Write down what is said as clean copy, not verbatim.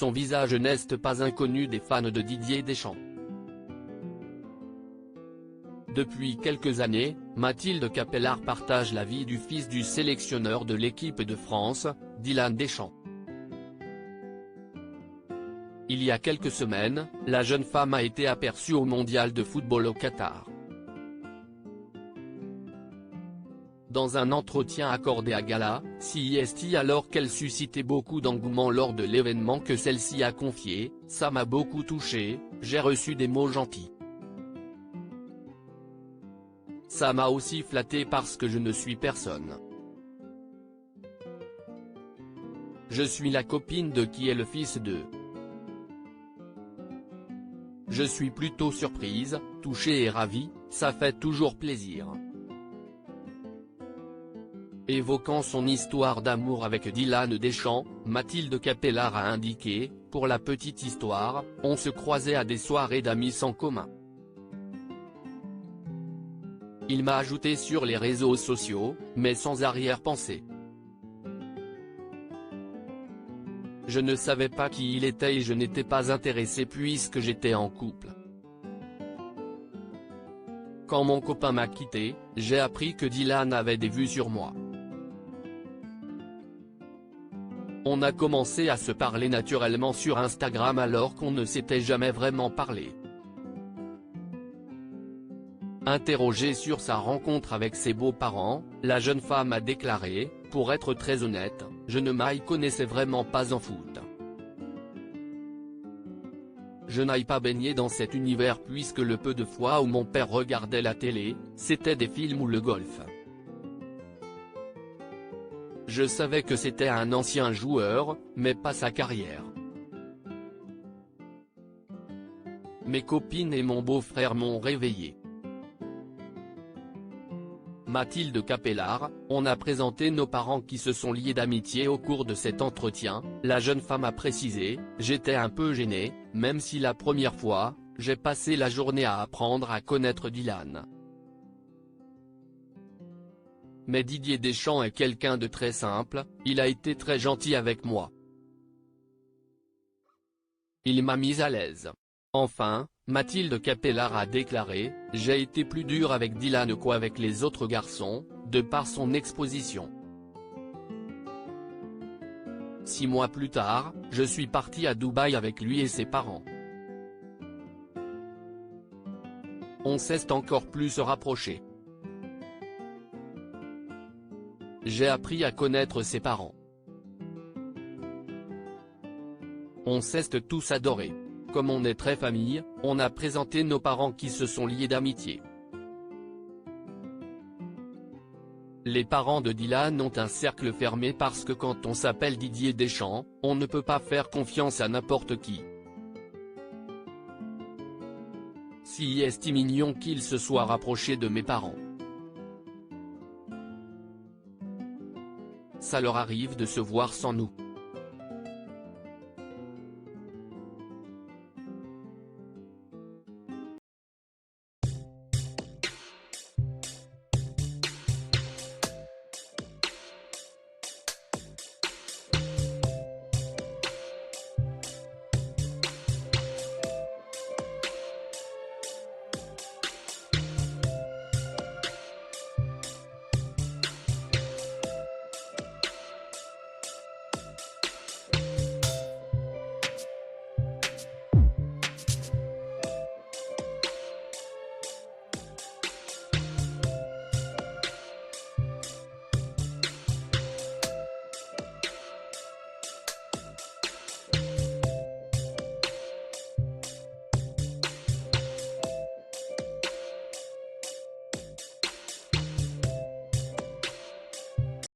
son visage n'est pas inconnu des fans de Didier Deschamps. Depuis quelques années, Mathilde Capellard partage la vie du fils du sélectionneur de l'équipe de France, Dylan Deschamps. Il y a quelques semaines, la jeune femme a été aperçue au mondial de football au Qatar. Dans un entretien accordé à Gala, CIST alors qu'elle suscitait beaucoup d'engouement lors de l'événement que celle-ci a confié, « Ça m'a beaucoup touché, j'ai reçu des mots gentils. Ça m'a aussi flatté parce que je ne suis personne. Je suis la copine de qui est le fils de. Je suis plutôt surprise, touchée et ravie, ça fait toujours plaisir. » Évoquant son histoire d'amour avec Dylan Deschamps, Mathilde Capellard a indiqué, « Pour la petite histoire, on se croisait à des soirées d'amis sans commun. Il m'a ajouté sur les réseaux sociaux, mais sans arrière-pensée. Je ne savais pas qui il était et je n'étais pas intéressée puisque j'étais en couple. Quand mon copain m'a quitté, j'ai appris que Dylan avait des vues sur moi. On a commencé à se parler naturellement sur Instagram alors qu'on ne s'était jamais vraiment parlé. » Interrogée sur sa rencontre avec ses beaux-parents, la jeune femme a déclaré, « Pour être très honnête, je ne m'y connaissais vraiment pas en foot. Je n'ai pas baigné dans cet univers puisque le peu de fois où mon père regardait la télé, c'était des films ou le golf. Je savais que c'était un ancien joueur, mais pas sa carrière. Mes copines et mon beau-frère m'ont réveillé. » Mathilde Capellard, on a présenté nos parents qui se sont liés d'amitié au cours de cet entretien, la jeune femme a précisé, « J'étais un peu gênée, même si la première fois, j'ai passé la journée à apprendre à connaître Dylan. Mais Didier Deschamps est quelqu'un de très simple, il a été très gentil avec moi. Il m'a mise à l'aise. » Enfin, Mathilde Capellard a déclaré, « J'ai été plus dur avec Dylan qu'avec les autres garçons, de par son exposition. 6 mois plus tard, je suis partie à Dubaï avec lui et ses parents. On s'est encore plus rapprochés. J'ai appris à connaître ses parents. On s'est tous adorés. Comme on est très famille, on a présenté nos parents qui se sont liés d'amitié. Les parents de Dylan ont un cercle fermé parce que quand on s'appelle Didier Deschamps, on ne peut pas faire confiance à n'importe qui. Si est mignon qu'il se soit rapproché de mes parents. Ça leur arrive de se voir sans nous.